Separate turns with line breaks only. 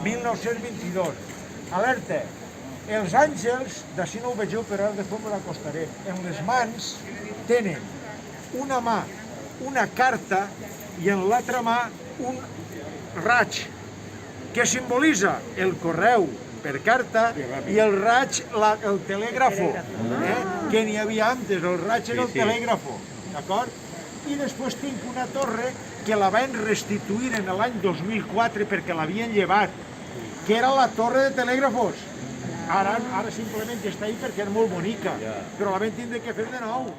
1922. Alerta, els àngels, d'ací no ho vegeu però ara després me l'acostaré, en les mans tenen una mà, una carta i en l'altra mà un raig que simbolitza el correu per carta i el raig, el telègrafo, que n'hi havia antes, el raig era el telègrafo, d'acord? I després tinc una torre que la van restituir en l'any 2004 perquè l'havien llevat, que era la torre de telègrafos. Ara simplement està ahí perquè és molt bonica, però la vam tindre que fer de nou.